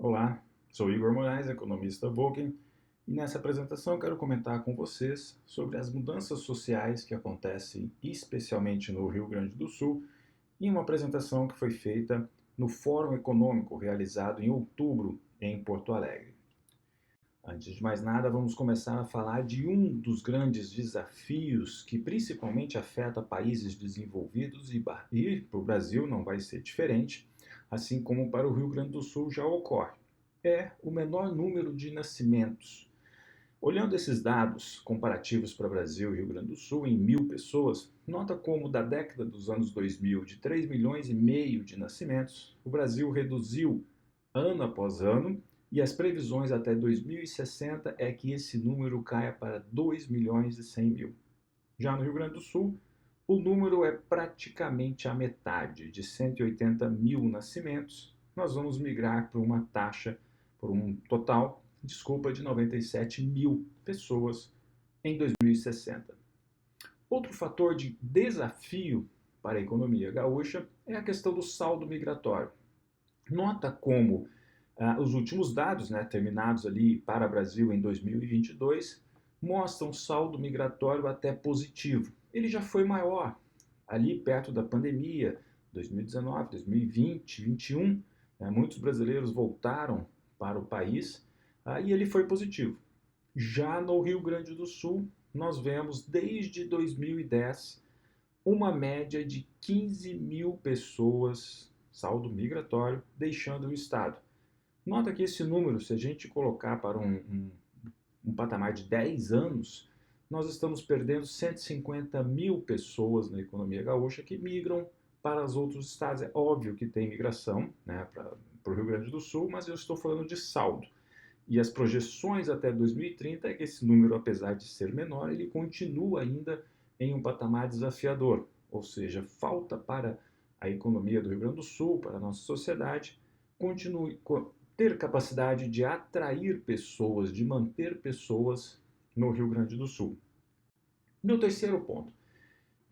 Olá, sou Igor Moraes, economista Voken, e nessa apresentação quero comentar com vocês sobre as mudanças sociais que acontecem especialmente no Rio Grande do Sul, em uma apresentação que foi feita no Fórum Econômico realizado em outubro em Porto Alegre. Antes de mais nada, vamos começar a falar de um dos grandes desafios que principalmente afeta países desenvolvidos e para o Brasil não vai ser diferente, assim como para o Rio Grande do Sul já ocorre. É o menor número de nascimentos. Olhando esses dados comparativos para Brasil e Rio Grande do Sul em 1.000 pessoas, nota como da década dos anos 2000 de 3 milhões e meio de nascimentos, o Brasil reduziu ano após ano e as previsões até 2060 é que esse número caia para 2 milhões e 100 mil. Já no Rio Grande do Sul, o número é praticamente a metade, de 180 mil nascimentos. Nós vamos migrar para uma taxa, por um total, de 97 mil pessoas em 2060. Outro fator de desafio para a economia gaúcha é a questão do saldo migratório. Nota como os últimos dados, terminados ali para o Brasil em 2022, mostram saldo migratório até positivo. Ele já foi maior ali perto da pandemia, 2019, 2020, 2021. Muitos brasileiros voltaram para o país e ele foi positivo. Já no Rio Grande do Sul, nós vemos desde 2010 uma média de 15 mil pessoas, saldo migratório, deixando o estado. Nota que esse número, se a gente colocar para um patamar de 10 anos, nós estamos perdendo 150 mil pessoas na economia gaúcha que migram para os outros estados. É óbvio que tem migração para o Rio Grande do Sul, mas eu estou falando de saldo. E as projeções até 2030 é que esse número, apesar de ser menor, ele continua ainda em um patamar desafiador. Ou seja, falta para a economia do Rio Grande do Sul, para a nossa sociedade, continue, ter capacidade de atrair pessoas, de manter pessoas no Rio Grande do Sul. Meu terceiro ponto,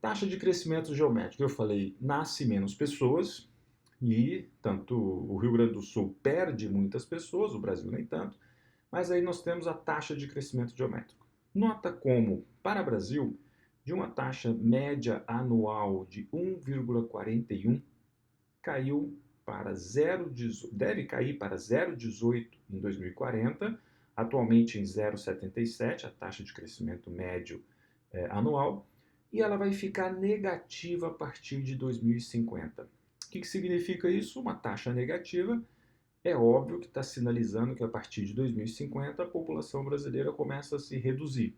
taxa de crescimento geométrico. Eu falei, nasce menos pessoas e tanto o Rio Grande do Sul perde muitas pessoas, o Brasil nem tanto, mas aí nós temos a taxa de crescimento geométrico. Nota como, para o Brasil, de uma taxa média anual de 1,41, caiu para 0, deve cair para 0,18 em 2040, atualmente em 0,77, a taxa de crescimento médio anual, e ela vai ficar negativa a partir de 2050. O que significa isso? Uma taxa negativa é óbvio que está sinalizando que a partir de 2050 a população brasileira começa a se reduzir.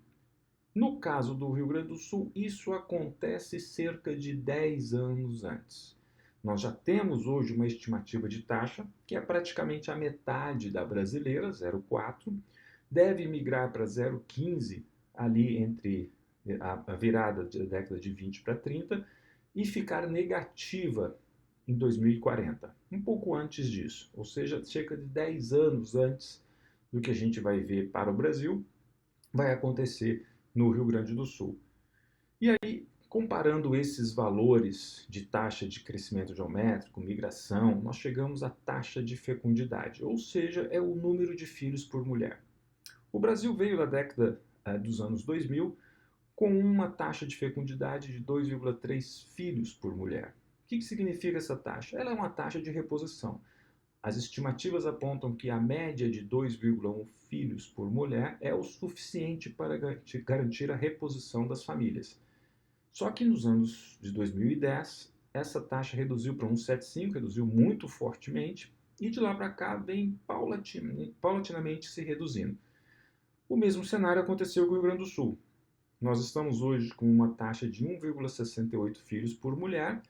No caso do Rio Grande do Sul, isso acontece cerca de 10 anos antes. Nós já temos hoje uma estimativa de taxa que é praticamente a metade da brasileira, 0,4, deve migrar para 0,15 ali entre a virada da década de 20 para 30 e ficar negativa em 2040, um pouco antes disso, ou seja, cerca de 10 anos antes do que a gente vai ver para o Brasil, vai acontecer no Rio Grande do Sul. E aí, comparando esses valores de taxa de crescimento geométrico, migração, nós chegamos à taxa de fecundidade, ou seja, é o número de filhos por mulher. O Brasil veio da década dos anos 2000 com uma taxa de fecundidade de 2,3 filhos por mulher. O que significa essa taxa? Ela é uma taxa de reposição. As estimativas apontam que a média de 2,1 filhos por mulher é o suficiente para garantir a reposição das famílias. Só que nos anos de 2010, essa taxa reduziu para 1,75, reduziu muito fortemente, e de lá para cá vem paulatinamente se reduzindo. O mesmo cenário aconteceu com o Rio Grande do Sul. Nós estamos hoje com uma taxa de 1,68 filhos por mulher.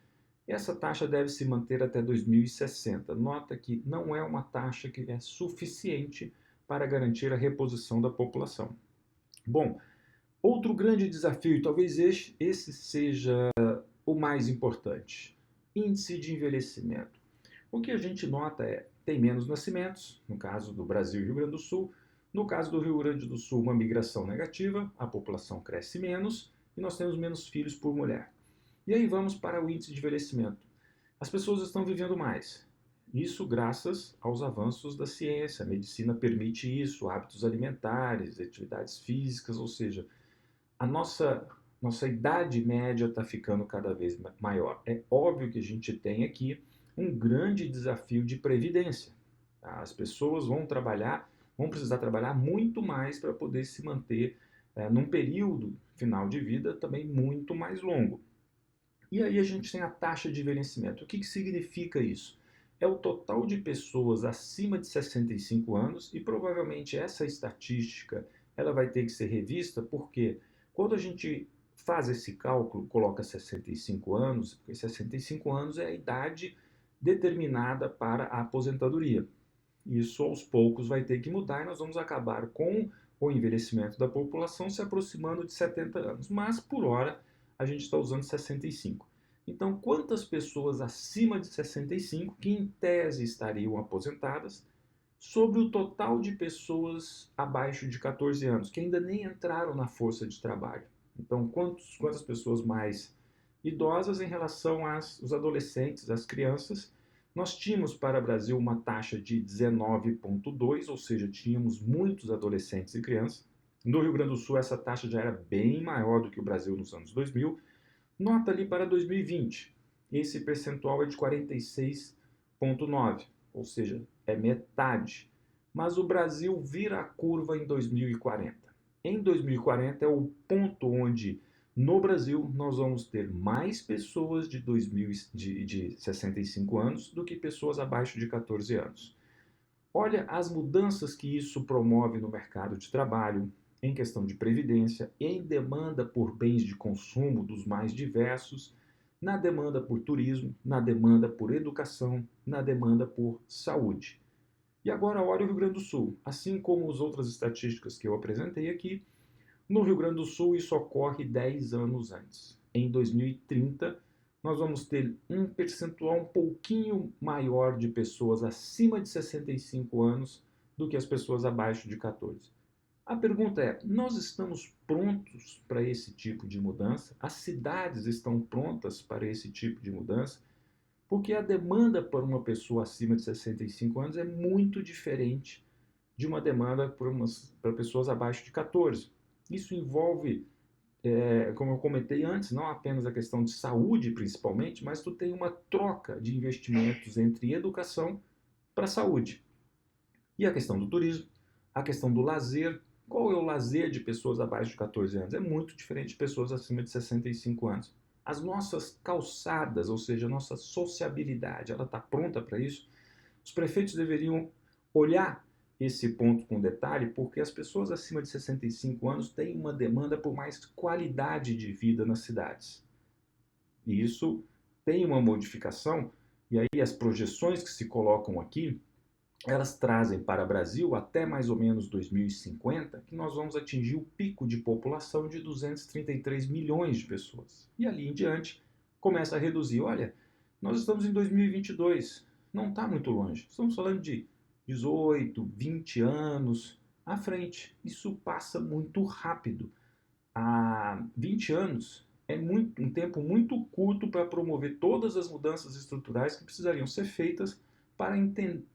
Essa taxa deve se manter até 2060. Nota que não é uma taxa que é suficiente para garantir a reposição da população. Bom, outro grande desafio, e talvez esse seja o mais importante, índice de envelhecimento. O que a gente nota é tem menos nascimentos, no caso do Brasil e Rio Grande do Sul. No caso do Rio Grande do Sul, uma migração negativa, a população cresce menos e nós temos menos filhos por mulher. E aí vamos para o índice de envelhecimento. As pessoas estão vivendo mais. Isso graças aos avanços da ciência. A medicina permite isso, hábitos alimentares, atividades físicas, ou seja, a nossa idade média está ficando cada vez maior. É óbvio que a gente tem aqui um grande desafio de previdência. Tá? As pessoas vão precisar trabalhar muito mais para poder se manter num período final de vida também muito mais longo. E aí a gente tem a taxa de envelhecimento. O que significa isso? É o total de pessoas acima de 65 anos e provavelmente essa estatística ela vai ter que ser revista porque quando a gente faz esse cálculo, coloca 65 anos, porque 65 anos é a idade determinada para a aposentadoria. Isso aos poucos vai ter que mudar e nós vamos acabar com o envelhecimento da população se aproximando de 70 anos. Mas, por hora, a gente está usando 65. Então, quantas pessoas acima de 65, que em tese estariam aposentadas, sobre o total de pessoas abaixo de 14 anos, que ainda nem entraram na força de trabalho? Então, quantas pessoas mais idosas em relação aos adolescentes, às crianças? Nós tínhamos para o Brasil uma taxa de 19,2, ou seja, tínhamos muitos adolescentes e crianças. No Rio Grande do Sul, essa taxa já era bem maior do que o Brasil nos anos 2000. Nota ali para 2020, esse percentual é de 46,9, ou seja, é metade. Mas o Brasil vira a curva em 2040. Em 2040 é o ponto onde no Brasil nós vamos ter mais pessoas de 65 anos do que pessoas abaixo de 14 anos. Olha as mudanças que isso promove no mercado de trabalho, em questão de previdência, em demanda por bens de consumo dos mais diversos, na demanda por turismo, na demanda por educação, na demanda por saúde. E agora olha o Rio Grande do Sul. Assim como as outras estatísticas que eu apresentei aqui, no Rio Grande do Sul isso ocorre 10 anos antes. Em 2030, nós vamos ter um percentual um pouquinho maior de pessoas acima de 65 anos do que as pessoas abaixo de 14. A pergunta é: nós estamos prontos para esse tipo de mudança? As cidades estão prontas para esse tipo de mudança? Porque a demanda por uma pessoa acima de 65 anos é muito diferente de uma demanda para pessoas abaixo de 14. Isso envolve, como eu comentei antes, não apenas a questão de saúde principalmente, mas tu tem uma troca de investimentos entre educação para saúde. E a questão do turismo, a questão do lazer. Qual é o lazer de pessoas abaixo de 14 anos? É muito diferente de pessoas acima de 65 anos. As nossas calçadas, ou seja, a nossa sociabilidade, ela está pronta para isso? Os prefeitos deveriam olhar esse ponto com detalhe, porque as pessoas acima de 65 anos têm uma demanda por mais qualidade de vida nas cidades. E isso tem uma modificação, e aí as projeções que se colocam aqui elas trazem para o Brasil até mais ou menos 2050 que nós vamos atingir o pico de população de 233 milhões de pessoas. E ali em diante começa a reduzir. Olha, nós estamos em 2022, não está muito longe. Estamos falando de 18, 20 anos à frente. Isso passa muito rápido. Há 20 anos é um tempo muito curto para promover todas as mudanças estruturais que precisariam ser feitas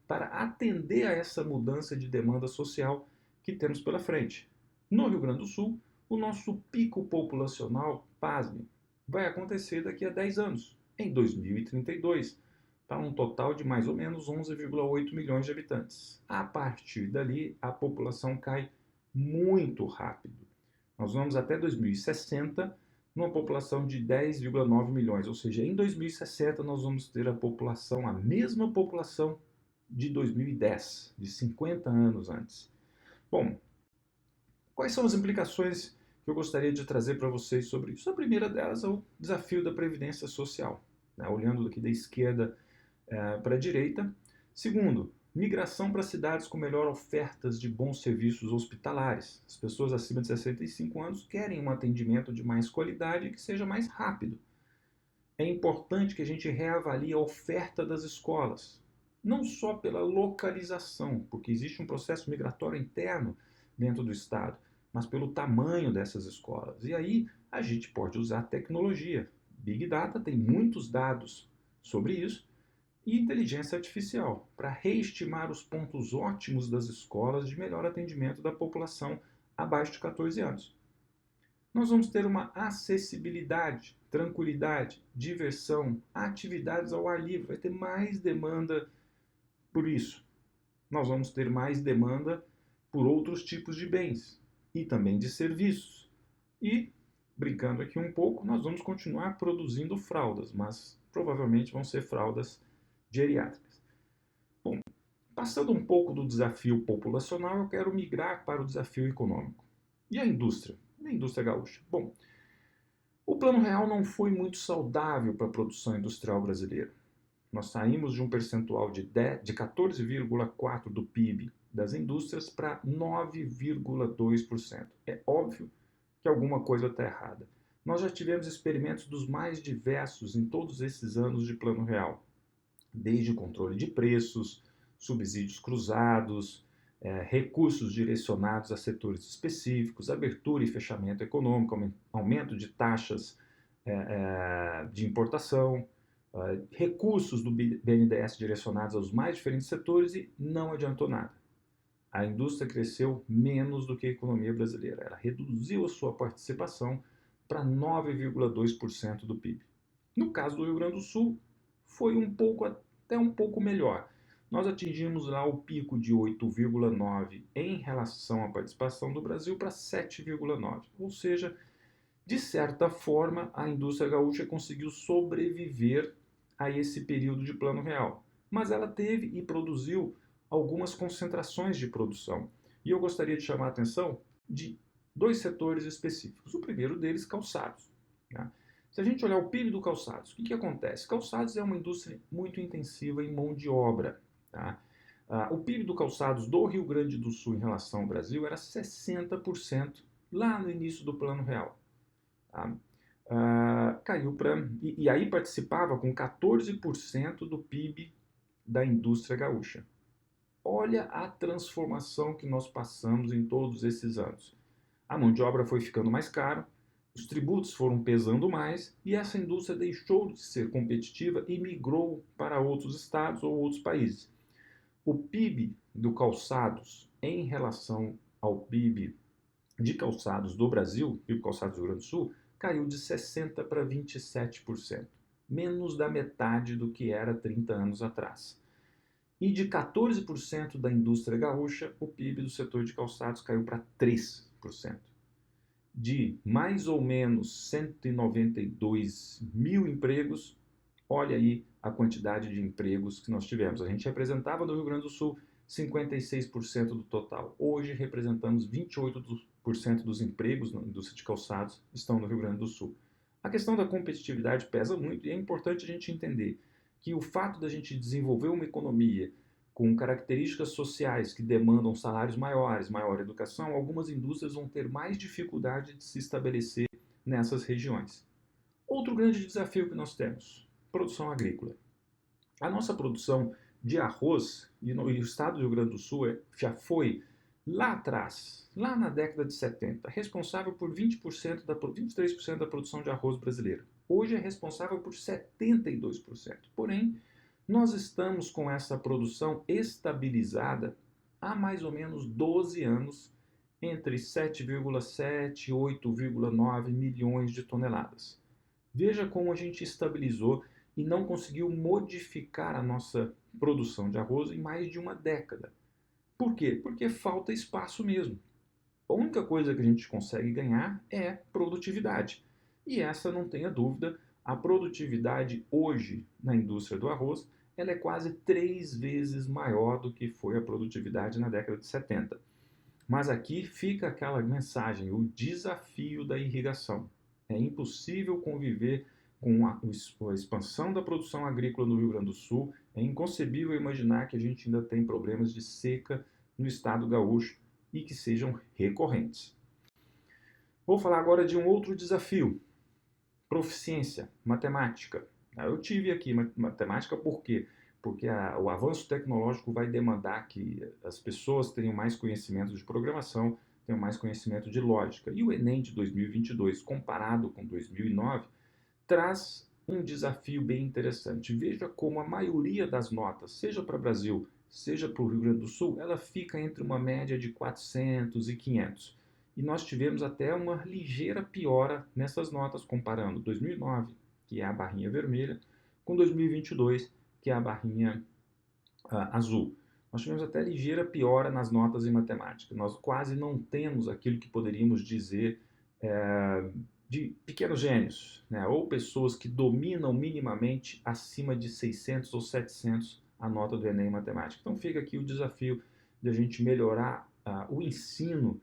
para atender a essa mudança de demanda social que temos pela frente. No Rio Grande do Sul, o nosso pico populacional, pasme, vai acontecer daqui a 10 anos, em 2032, para um total de mais ou menos 11,8 milhões de habitantes. A partir dali, a população cai muito rápido. Nós vamos até 2060 numa população de 10,9 milhões, ou seja, em 2060 nós vamos ter a mesma população de 2010, de 50 anos antes. Bom, quais são as implicações que eu gostaria de trazer para vocês sobre isso? A primeira delas é o desafio da previdência social, né? Olhando aqui da esquerda para a direita. Segundo, migração para cidades com melhor ofertas de bons serviços hospitalares. As pessoas acima de 65 anos querem um atendimento de mais qualidade e que seja mais rápido. É importante que a gente reavalie a oferta das escolas, não só pela localização, porque existe um processo migratório interno dentro do Estado, mas pelo tamanho dessas escolas. E aí a gente pode usar tecnologia. Big Data tem muitos dados sobre isso e inteligência artificial, para reestimar os pontos ótimos das escolas de melhor atendimento da população abaixo de 14 anos. Nós vamos ter uma acessibilidade, tranquilidade, diversão, atividades ao ar livre, vai ter mais demanda por isso. Nós vamos ter mais demanda por outros tipos de bens e também de serviços. E, brincando aqui um pouco, nós vamos continuar produzindo fraldas, mas provavelmente vão ser fraldas geriátricas. Bom, passando um pouco do desafio populacional, eu quero migrar para o desafio econômico. E a indústria? E a indústria gaúcha? Bom, o Plano Real não foi muito saudável para a produção industrial brasileira. Nós saímos de um percentual de 14,4% do PIB das indústrias para 9,2%. É óbvio que alguma coisa está errada. Nós já tivemos experimentos dos mais diversos em todos esses anos de Plano Real, desde controle de preços, subsídios cruzados, recursos direcionados a setores específicos, abertura e fechamento econômico, aumento de taxas de importação, recursos do BNDES direcionados aos mais diferentes setores e não adiantou nada. A indústria cresceu menos do que a economia brasileira. Ela reduziu a sua participação para 9,2% do PIB. No caso do Rio Grande do Sul, foi até um pouco melhor. Nós atingimos lá o pico de 8,9% em relação à participação do Brasil para 7,9%. Ou seja, de certa forma, a indústria gaúcha conseguiu sobreviver a esse período de Plano Real. Mas ela teve e produziu algumas concentrações de produção. E eu gostaria de chamar a atenção de dois setores específicos. O primeiro deles, calçados. Né? Se a gente olhar o PIB do calçados, o que acontece? Calçados é uma indústria muito intensiva em mão de obra. Tá? O PIB do calçados do Rio Grande do Sul em relação ao Brasil era 60% lá no início do Plano Real. Tá? Caiu para. E aí participava com 14% do PIB da indústria gaúcha. Olha a transformação que nós passamos em todos esses anos. A mão de obra foi ficando mais cara, os tributos foram pesando mais e essa indústria deixou de ser competitiva e migrou para outros estados ou outros países. O PIB do calçados em relação ao PIB de calçados do Brasil, PIB calçados do Rio Grande do Sul, caiu de 60% para 27%, menos da metade do que era 30 anos atrás. E de 14% da indústria gaúcha, o PIB do setor de calçados caiu para 3%. De mais ou menos 192 mil empregos, olha aí a quantidade de empregos que nós tivemos. A gente representava no Rio Grande do Sul 56% do total. Hoje representamos 28% dos empregos na indústria de calçados estão no Rio Grande do Sul. A questão da competitividade pesa muito e é importante a gente entender que o fato da gente desenvolver uma economia com características sociais que demandam salários maiores, maior educação, algumas indústrias vão ter mais dificuldade de se estabelecer nessas regiões. Outro grande desafio que nós temos, produção agrícola. A nossa produção de arroz, e o estado do Rio Grande do Sul já foi lá atrás, lá na década de 70, responsável por 23% da produção de arroz brasileira. Hoje é responsável por 72%. Porém, nós estamos com essa produção estabilizada há mais ou menos 12 anos, entre 7,7 e 8,9 milhões de toneladas. Veja como a gente estabilizou e não conseguiu modificar a nossa produção de arroz em mais de uma década. Por quê? Porque falta espaço mesmo. A única coisa que a gente consegue ganhar é produtividade. E essa, não tenha dúvida, a produtividade hoje na indústria do arroz, ela é quase 3 vezes maior do que foi a produtividade na década de 70. Mas aqui fica aquela mensagem, o desafio da irrigação. É impossível conviver com a expansão da produção agrícola no Rio Grande do Sul. É inconcebível imaginar que a gente ainda tem problemas de seca no estado gaúcho e que sejam recorrentes. Vou falar agora de um outro desafio, proficiência, matemática. Eu tive aqui matemática por quê? Porque o avanço tecnológico vai demandar que as pessoas tenham mais conhecimento de programação, tenham mais conhecimento de lógica. E o Enem de 2022, comparado com 2009, traz um desafio bem interessante. Veja como a maioria das notas, seja para o Brasil, seja para o Rio Grande do Sul, ela fica entre uma média de 400 e 500. E nós tivemos até uma ligeira piora nessas notas, comparando 2009, que é a barrinha vermelha, com 2022, que é a barrinha azul. Nós tivemos até ligeira piora nas notas em matemática. Nós quase não temos aquilo que poderíamos dizer de pequenos gênios, né? Ou pessoas que dominam minimamente acima de 600 ou 700 a nota do Enem em matemática. Então fica aqui o desafio de a gente melhorar o ensino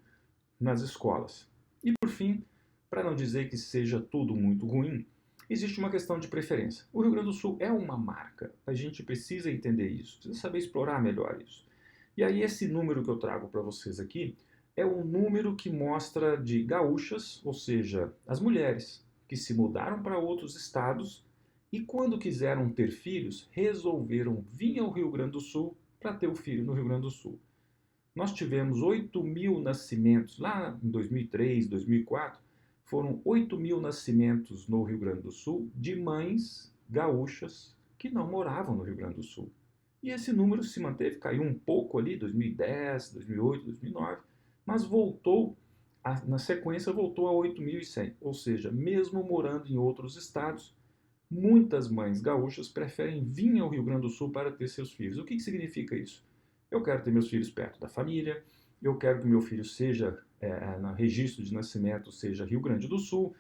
nas escolas. E por fim, para não dizer que seja tudo muito ruim, existe uma questão de preferência. O Rio Grande do Sul é uma marca, a gente precisa entender isso, precisa saber explorar melhor isso. E aí esse número que eu trago para vocês aqui é um número que mostra de gaúchas, ou seja, as mulheres que se mudaram para outros estados e quando quiseram ter filhos, resolveram vir ao Rio Grande do Sul para ter o filho no Rio Grande do Sul. Nós tivemos 8.000 nascimentos, lá em 2003, 2004, foram 8.000 nascimentos no Rio Grande do Sul de mães gaúchas que não moravam no Rio Grande do Sul. E esse número se manteve, caiu um pouco ali, 2010, 2008, 2009, mas voltou, na sequência voltou a 8.100. Ou seja, mesmo morando em outros estados, muitas mães gaúchas preferem vir ao Rio Grande do Sul para ter seus filhos. O que significa isso? Eu quero ter meus filhos perto da família, eu quero que meu filho seja, no registro de nascimento, seja Rio Grande do Sul,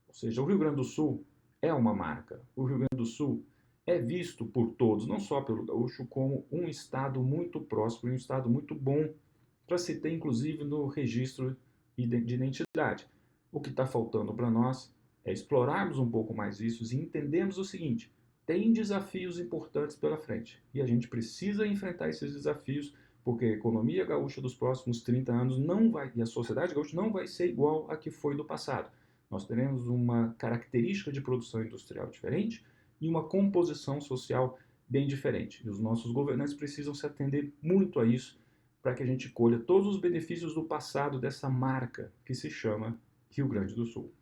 ou seja, o Rio Grande do Sul é uma marca. O Rio Grande do Sul é visto por todos, não só pelo gaúcho, como um estado muito próspero, um estado muito bom para se ter, inclusive, no registro de identidade. O que está faltando para nós é explorarmos um pouco mais isso e entendermos o seguinte: tem desafios importantes pela frente e a gente precisa enfrentar esses desafios porque a economia gaúcha dos próximos 30 anos não vai, e a sociedade gaúcha não vai ser igual a que foi do passado. Nós teremos uma característica de produção industrial diferente e uma composição social bem diferente. E os nossos governantes precisam se atender muito a isso para que a gente colha todos os benefícios do passado dessa marca que se chama Rio Grande do Sul.